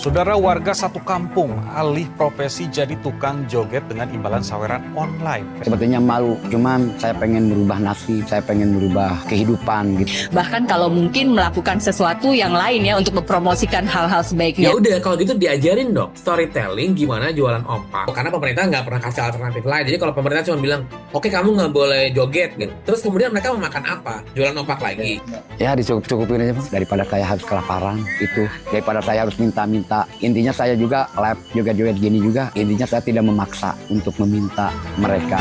Saudara, warga satu kampung alih profesi jadi tukang joget dengan imbalan saweran online. Sebetulnya malu, cuman saya pengen merubah nasib, saya pengen merubah kehidupan gitu. Bahkan kalau mungkin melakukan sesuatu yang lain ya untuk mempromosikan hal-hal Ya sebaiknya. udah, kalau gitu diajarin dong storytelling gimana jualan opak. Karena pemerintah nggak pernah kasih alternatif lain. Jadi kalau pemerintah cuma bilang, oke kamu nggak boleh joget gitu. Terus kemudian mereka mau makan apa? Jualan opak lagi. Ya dicukup-cukupin aja Bang. Daripada saya harus kelaparan itu, daripada saya harus minta-minta. Intinya saya juga live joget-joget gini juga. Intinya saya tidak memaksa untuk meminta mereka.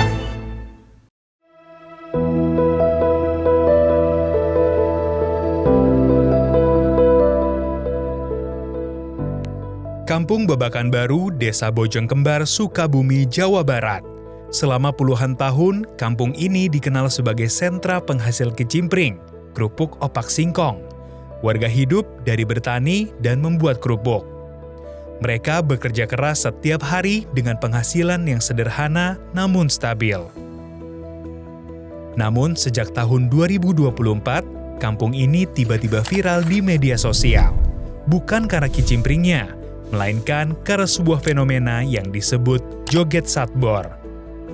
Kampung Babakan Baru, Desa Bojonggembar, Sukabumi, Jawa Barat. Selama puluhan tahun, kampung ini dikenal sebagai sentra penghasil kicimpring, kerupuk opak singkong. Warga hidup dari bertani dan membuat kerupuk. Mereka bekerja keras setiap hari dengan penghasilan yang sederhana namun stabil. Namun sejak tahun 2024, kampung ini tiba-tiba viral di media sosial. Bukan karena kicimpringnya, melainkan karena sebuah fenomena yang disebut joget satbor.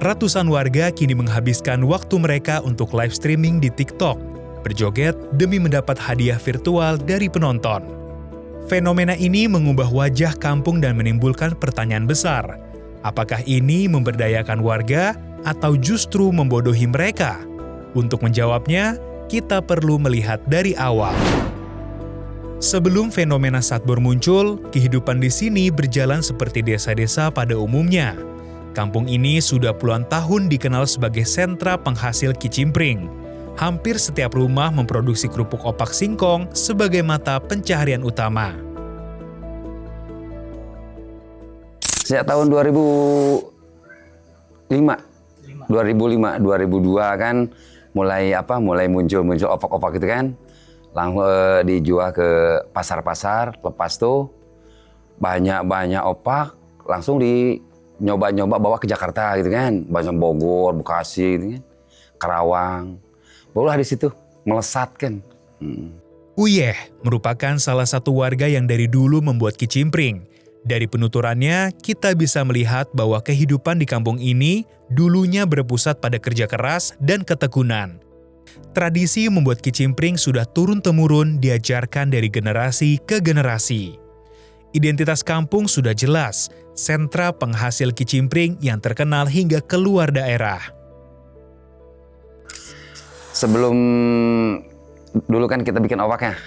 Ratusan warga kini menghabiskan waktu mereka untuk live streaming di TikTok, berjoget demi mendapat hadiah virtual dari penonton. Fenomena ini mengubah wajah kampung dan menimbulkan pertanyaan besar. Apakah ini memberdayakan warga atau justru membodohi mereka? Untuk menjawabnya, kita perlu melihat dari awal. Sebelum fenomena satbor muncul, kehidupan di sini berjalan seperti desa-desa pada umumnya. Kampung ini sudah puluhan tahun dikenal sebagai sentra penghasil kicimpring. Hampir setiap rumah memproduksi kerupuk opak singkong sebagai mata pencaharian utama. Sejak tahun 2002 kan mulai muncul opak-opak itu kan. Langsung dijual ke pasar-pasar, lepas tuh banyak opak, langsung nyoba bawa ke Jakarta gitu kan, banyak Bogor, Bekasi gitu kan, Karawang, barulah di situ melesat kan. Uyeh merupakan salah satu warga yang dari dulu membuat kicimpring. Dari penuturannya, kita bisa melihat bahwa kehidupan di kampung ini dulunya berpusat pada kerja keras dan ketekunan. Tradisi membuat kicimpring sudah turun-temurun diajarkan dari generasi ke generasi. Identitas kampung sudah jelas, sentra penghasil kicimpring yang terkenal hingga keluar daerah. Sebelum dulu kan kita bikin opak,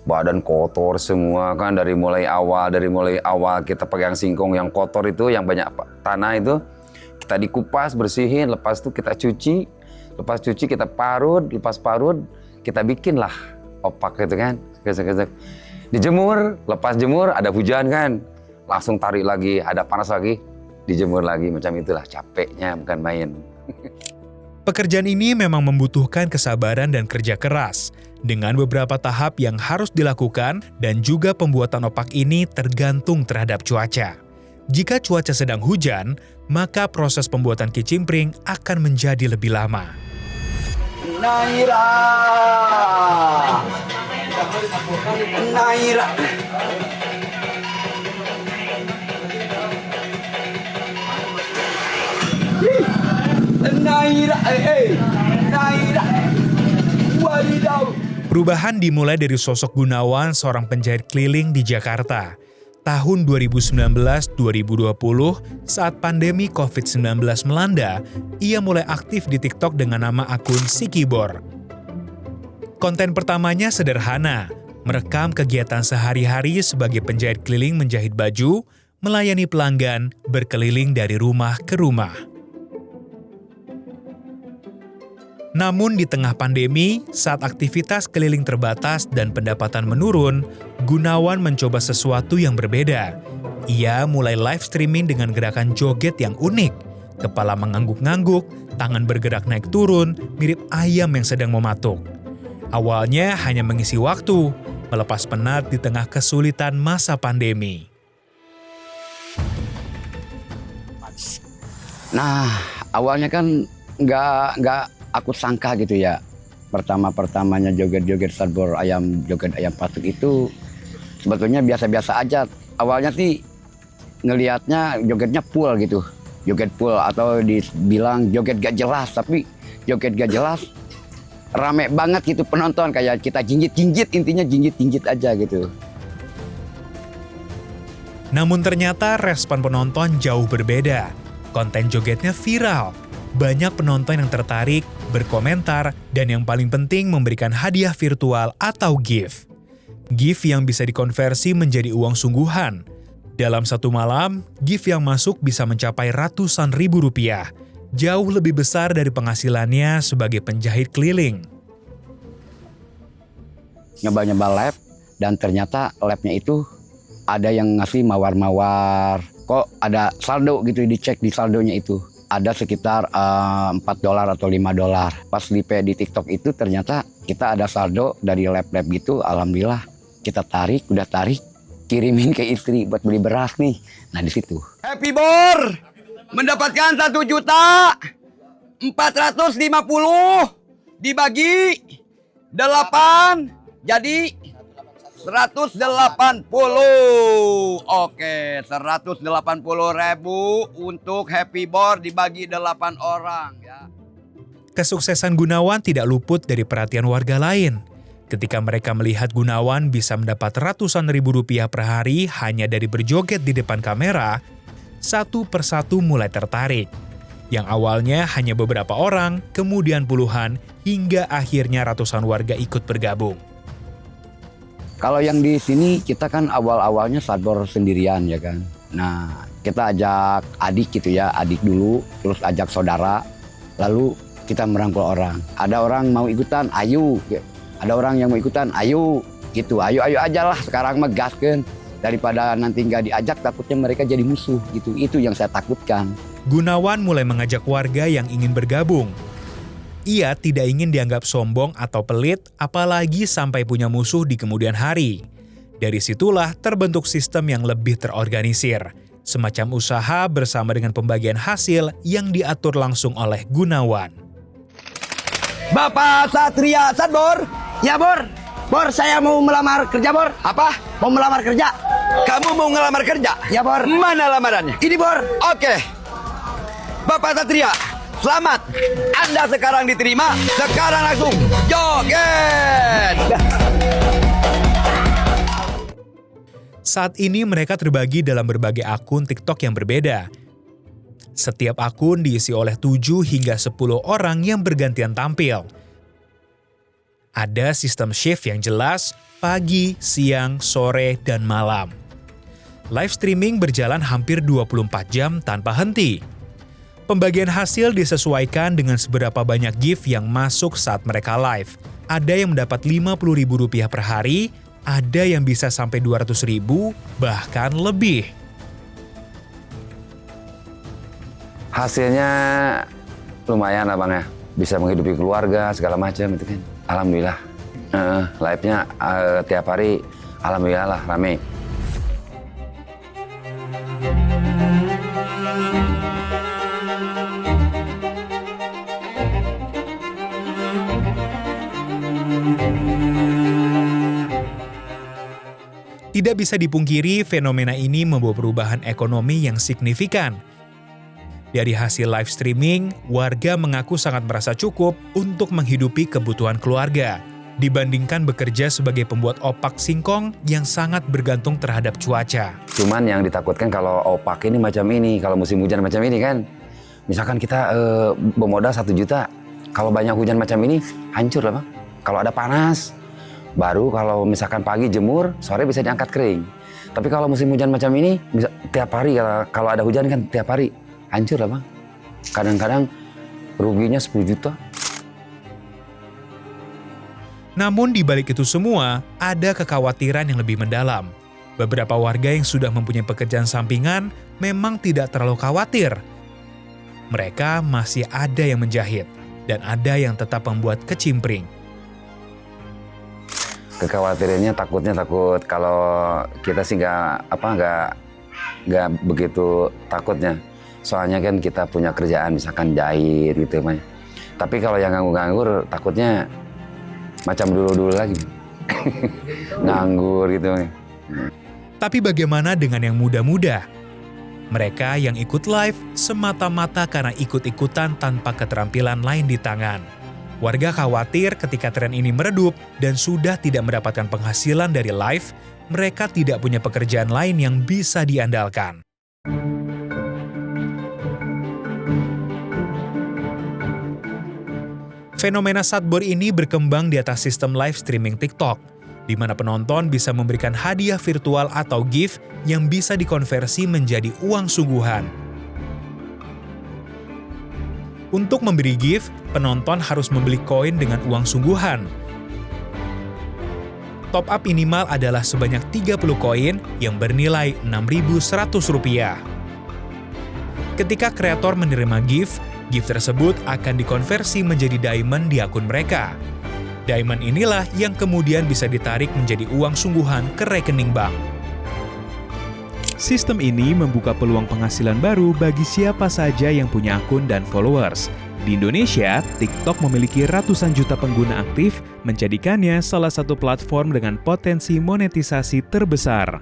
badan kotor semua kan dari mulai awal kita pegang singkong yang kotor itu, yang banyak tanah itu, kita dikupas, bersihin, lepas itu kita cuci. Lepas cuci kita parut, lepas parut kita bikinlah opak gitu kan. Dijemur, lepas jemur ada hujan kan, langsung tarik lagi, ada panas lagi, dijemur lagi, macam itulah capeknya bukan main. Pekerjaan ini memang membutuhkan kesabaran dan kerja keras, dengan beberapa tahap yang harus dilakukan dan juga pembuatan opak ini tergantung terhadap cuaca. Jika cuaca sedang hujan, maka proses pembuatan kicimpring akan menjadi lebih lama. Naira. Perubahan dimulai dari sosok Gunawan, seorang penjahit keliling di Jakarta. Tahun 2019-2020, saat pandemi COVID-19 melanda, ia mulai aktif di TikTok dengan nama akun Sikibor. Konten pertamanya sederhana, merekam kegiatan sehari-hari sebagai penjahit keliling menjahit baju, melayani pelanggan, berkeliling dari rumah ke rumah. Namun di tengah pandemi, saat aktivitas keliling terbatas dan pendapatan menurun, Gunawan mencoba sesuatu yang berbeda. Ia mulai live streaming dengan gerakan joget yang unik. Kepala mengangguk-ngangguk, tangan bergerak naik turun, mirip ayam yang sedang mematuk. Awalnya hanya mengisi waktu, melepas penat di tengah kesulitan masa pandemi. Nah, awalnya kan nggak aku sangka gitu ya. Pertama-pertamanya joget-joget satbor ayam, joget ayam patuk itu sebetulnya biasa-biasa aja. Awalnya sih ngelihatnya jogetnya full gitu, joget full atau dibilang joget gak jelas, tapi joget gak jelas rame banget gitu penonton, kayak kita jinjit-jinjit, intinya jinjit-jinjit aja gitu. Namun ternyata respon penonton jauh berbeda. Konten jogetnya viral. Banyak penonton yang tertarik, berkomentar, dan yang paling penting memberikan hadiah virtual atau gift. Gift yang bisa dikonversi menjadi uang sungguhan. Dalam satu malam, gift yang masuk bisa mencapai ratusan ribu rupiah. Jauh lebih besar dari penghasilannya sebagai penjahit keliling. Nyoba-nyoba lab, dan ternyata labnya itu ada yang ngasih mawar-mawar. Kok ada saldo gitu, dicek di saldonya itu. Ada sekitar $4 atau $5. Pas di TikTok itu ternyata kita ada saldo dari lab-lab gitu. Alhamdulillah kita udah tarik, kirimin ke istri buat beli beras nih. Nah di situ. Happy Bor mendapatkan 1.450.000 dibagi 8 jadi 180. Oke, 180.000 untuk Happy Bor dibagi 8 orang ya. Kesuksesan Gunawan tidak luput dari perhatian warga lain. Ketika mereka melihat Gunawan bisa mendapat ratusan ribu rupiah per hari hanya dari berjoget di depan kamera, satu persatu mulai tertarik. Yang awalnya hanya beberapa orang, kemudian puluhan, hingga akhirnya ratusan warga ikut bergabung. Kalau yang di sini kita kan awal-awalnya sadbor sendirian ya kan. Nah kita ajak adik gitu ya, adik dulu, terus ajak saudara, lalu kita merangkul orang. Ada orang mau ikutan, ayo. Ada orang yang mau ikutan, ayo. Gitu, ayo aja lah sekarang megaskan. Daripada nanti nggak diajak takutnya mereka jadi musuh gitu. Itu yang saya takutkan. Gunawan mulai mengajak warga yang ingin bergabung. Ia tidak ingin dianggap sombong atau pelit, apalagi sampai punya musuh di kemudian hari. Dari situlah terbentuk sistem yang lebih terorganisir, semacam usaha bersama dengan pembagian hasil yang diatur langsung oleh Gunawan. Bapak Satria Sadbor. Ya Bor, Bor saya mau melamar kerja Bor. Apa? Mau melamar kerja. Kamu mau ngelamar kerja? Ya Bor. Mana lamarannya? Ini Bor. Oke. Bapak Satria, selamat. Anda sekarang diterima. Sekarang langsung joget. Saat ini mereka terbagi dalam berbagai akun TikTok yang berbeda. Setiap akun diisi oleh 7 hingga 10 orang yang bergantian tampil. Ada sistem shift yang jelas, pagi, siang, sore, dan malam. Live streaming berjalan hampir 24 jam tanpa henti. Pembagian hasil disesuaikan dengan seberapa banyak gift yang masuk saat mereka live. Ada yang mendapat Rp50.000 per hari, ada yang bisa sampai Rp200.000, bahkan lebih. Hasilnya lumayan lah Bang ya. Bisa menghidupi keluarga, segala macam itu kan. Alhamdulillah. Live-nya tiap hari, alhamdulillah lah, rame. Tidak bisa dipungkiri, fenomena ini membawa perubahan ekonomi yang signifikan. Dari hasil live streaming, warga mengaku sangat merasa cukup untuk menghidupi kebutuhan keluarga, dibandingkan bekerja sebagai pembuat opak singkong yang sangat bergantung terhadap cuaca. Cuman yang ditakutkan kalau opak ini macam ini, kalau musim hujan macam ini kan, misalkan kita bermodal 1 juta, kalau banyak hujan macam ini, hancur lah Bang. Kalau ada panas, baru kalau misalkan pagi jemur, sore bisa diangkat kering. Tapi kalau musim hujan macam ini, bisa tiap hari, kalau ada hujan kan tiap hari, hancur lah Bang. Kadang-kadang ruginya 10 juta. Namun di balik itu semua, ada kekhawatiran yang lebih mendalam. Beberapa warga yang sudah mempunyai pekerjaan sampingan memang tidak terlalu khawatir. Mereka masih ada yang menjahit, dan ada yang tetap membuat kecimpring. Kekhawatirannya takut kalau kita sih nggak begitu takutnya. Soalnya kan kita punya kerjaan misalkan jahit gitu Mas. Tapi kalau yang nganggur takutnya macam dulu lagi. Nganggur gitu. Tapi bagaimana dengan yang muda-muda? Mereka yang ikut live semata-mata karena ikut-ikutan tanpa keterampilan lain di tangan. Warga khawatir ketika tren ini meredup dan sudah tidak mendapatkan penghasilan dari live, mereka tidak punya pekerjaan lain yang bisa diandalkan. Fenomena sadbor ini berkembang di atas sistem live streaming TikTok, di mana penonton bisa memberikan hadiah virtual atau gift yang bisa dikonversi menjadi uang sungguhan. Untuk memberi gift, penonton harus membeli koin dengan uang sungguhan. Top up minimal adalah sebanyak 30 koin yang bernilai Rp6.100. Ketika kreator menerima gift tersebut akan dikonversi menjadi diamond di akun mereka. Diamond inilah yang kemudian bisa ditarik menjadi uang sungguhan ke rekening bank. Sistem ini membuka peluang penghasilan baru bagi siapa saja yang punya akun dan followers. Di Indonesia, TikTok memiliki ratusan juta pengguna aktif, menjadikannya salah satu platform dengan potensi monetisasi terbesar.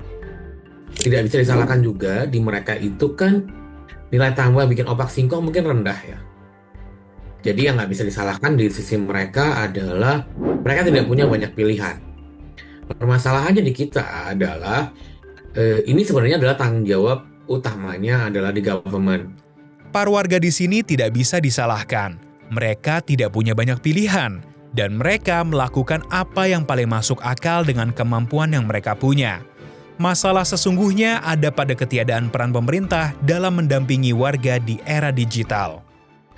Tidak bisa disalahkan juga di mereka itu kan nilai tambah bikin opak singkong mungkin rendah ya. Jadi yang nggak bisa disalahkan di sisi mereka adalah mereka tidak punya banyak pilihan. Permasalahannya di kita adalah ini sebenarnya adalah tanggung jawab utamanya adalah di government. Para warga di sini tidak bisa disalahkan. Mereka tidak punya banyak pilihan dan mereka melakukan apa yang paling masuk akal dengan kemampuan yang mereka punya. Masalah sesungguhnya ada pada ketiadaan peran pemerintah dalam mendampingi warga di era digital.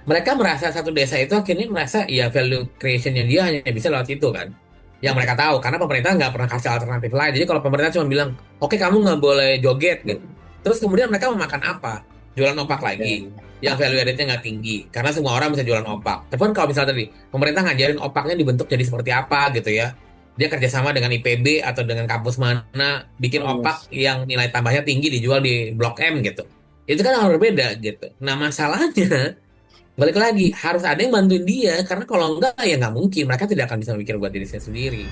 Mereka merasa satu desa itu akhirnya merasa ya value creation-nya dia hanya bisa lewat itu kan. Yang mereka tahu, karena pemerintah nggak pernah kasih alternatif lain. Jadi kalau pemerintah cuma bilang, oke kamu nggak boleh joget gitu. Terus kemudian mereka mau makan apa? Jualan opak lagi. Yang value added-nya nggak tinggi. Karena semua orang bisa jualan opak. Tapi kalau misalnya tadi, pemerintah ngajarin opaknya dibentuk jadi seperti apa gitu ya. Dia kerjasama dengan IPB atau dengan kampus mana bikin opak yang nilai tambahnya tinggi dijual di Blok M gitu. Itu kan hal berbeda gitu. Nah masalahnya balik lagi harus ada yang bantuin dia karena kalau enggak ya nggak mungkin mereka tidak akan bisa mikir buat diri sendiri.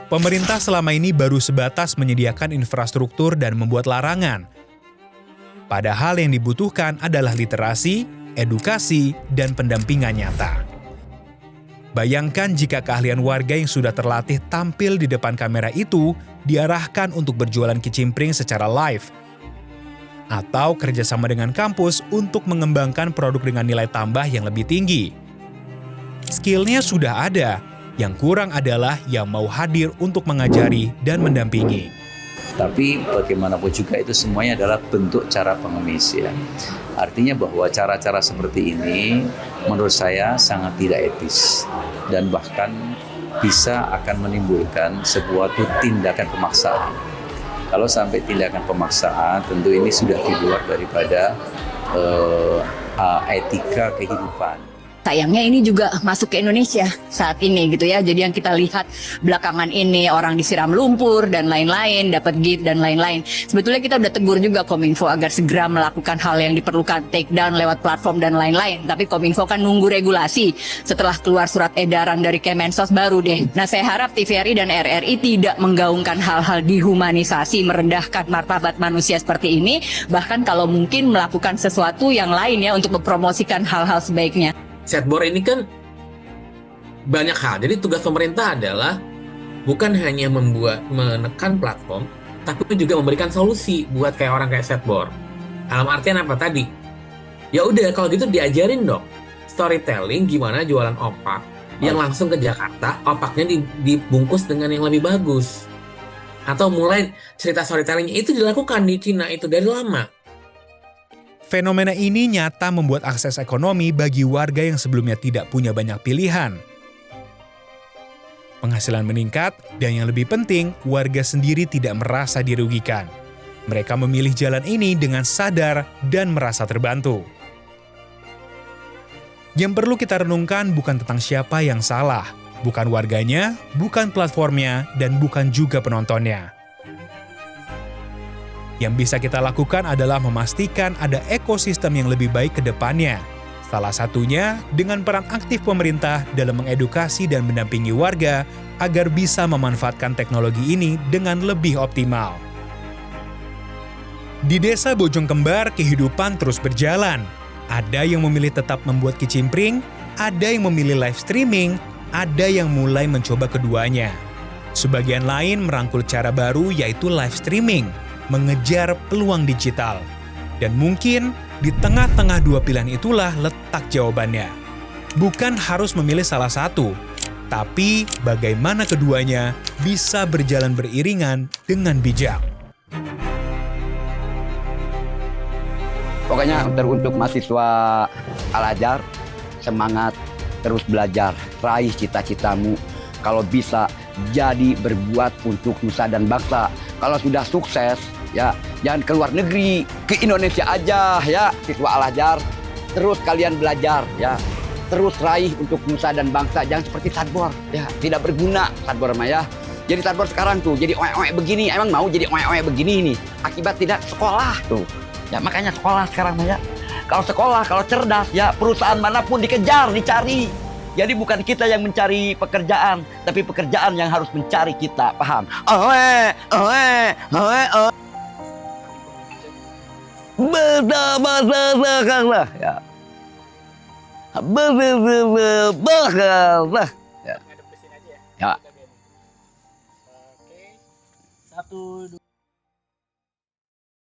Pemerintah selama ini baru sebatas menyediakan infrastruktur dan membuat larangan. Padahal yang dibutuhkan adalah literasi, edukasi, dan pendampingan nyata. Bayangkan jika keahlian warga yang sudah terlatih tampil di depan kamera itu diarahkan untuk berjualan kicimpring secara live, atau kerjasama dengan kampus untuk mengembangkan produk dengan nilai tambah yang lebih tinggi. Skillnya sudah ada, yang kurang adalah yang mau hadir untuk mengajari dan mendampingi. Tapi bagaimanapun juga itu semuanya adalah bentuk cara pengemis ya. Artinya bahwa cara-cara seperti ini menurut saya sangat tidak etis dan bahkan bisa akan menimbulkan sebuah tindakan pemaksaan. Kalau sampai tindakan pemaksaan tentu ini sudah di luar daripada etika kehidupan. Sayangnya ini juga masuk ke Indonesia saat ini gitu ya. Jadi yang kita lihat belakangan ini orang disiram lumpur dan lain-lain, dapat gift dan lain-lain. Sebetulnya kita udah tegur juga Kominfo agar segera melakukan hal yang diperlukan, take down lewat platform dan lain-lain. Tapi Kominfo kan nunggu regulasi setelah keluar surat edaran dari Kemensos baru deh. Nah saya harap TVRI dan RRI tidak menggaungkan hal-hal dihumanisasi, merendahkan martabat manusia seperti ini. Bahkan kalau mungkin melakukan sesuatu yang lain ya untuk mempromosikan hal-hal sebaiknya. Sadbor ini kan banyak hal. Jadi tugas pemerintah adalah bukan hanya menekan platform, tapi juga memberikan solusi buat kayak orang kayak Sadbor. Dalam artian apa tadi? Ya udah kalau gitu diajarin dong storytelling gimana jualan opak yang langsung ke Jakarta, opaknya dibungkus dengan yang lebih bagus. Atau mulai cerita storytellingnya itu dilakukan di Cina itu dari lama. Fenomena ini nyata membuat akses ekonomi bagi warga yang sebelumnya tidak punya banyak pilihan. Penghasilan meningkat, dan yang lebih penting, warga sendiri tidak merasa dirugikan. Mereka memilih jalan ini dengan sadar dan merasa terbantu. Yang perlu kita renungkan bukan tentang siapa yang salah, bukan warganya, bukan platformnya, dan bukan juga penontonnya. Yang bisa kita lakukan adalah memastikan ada ekosistem yang lebih baik ke depannya. Salah satunya dengan peran aktif pemerintah dalam mengedukasi dan mendampingi warga agar bisa memanfaatkan teknologi ini dengan lebih optimal. Di Desa Bojong Kembar, kehidupan terus berjalan. Ada yang memilih tetap membuat kicimpring, ada yang memilih live streaming, ada yang mulai mencoba keduanya. Sebagian lain merangkul cara baru yaitu live streaming, mengejar peluang digital. Dan mungkin di tengah-tengah dua pilihan itulah letak jawabannya. Bukan harus memilih salah satu, tapi bagaimana keduanya bisa berjalan beriringan dengan bijak. Pokoknya untuk mahasiswa Al-Azhar, semangat terus belajar, raih cita-citamu. Kalau bisa jadi berbuat untuk nusa dan bangsa. Kalau sudah sukses, ya jangan ke luar negeri, ke Indonesia aja ya, siswa Al-Azhar. Terus kalian belajar ya. Terus raih untuk nusa dan bangsa, jangan seperti Sadbor ya, tidak berguna Sadbor mah ya. Jadi Sadbor sekarang tuh jadi oe-oe begini, emang mau jadi oe-oe begini nih akibat tidak sekolah tuh. Ya makanya sekolah sekarang ya. Kalau sekolah, kalau cerdas ya perusahaan manapun dikejar, dicari. Jadi bukan kita yang mencari pekerjaan, tapi pekerjaan yang harus mencari kita, paham? Betul ya. Ya. Ya. Oke. 1, 2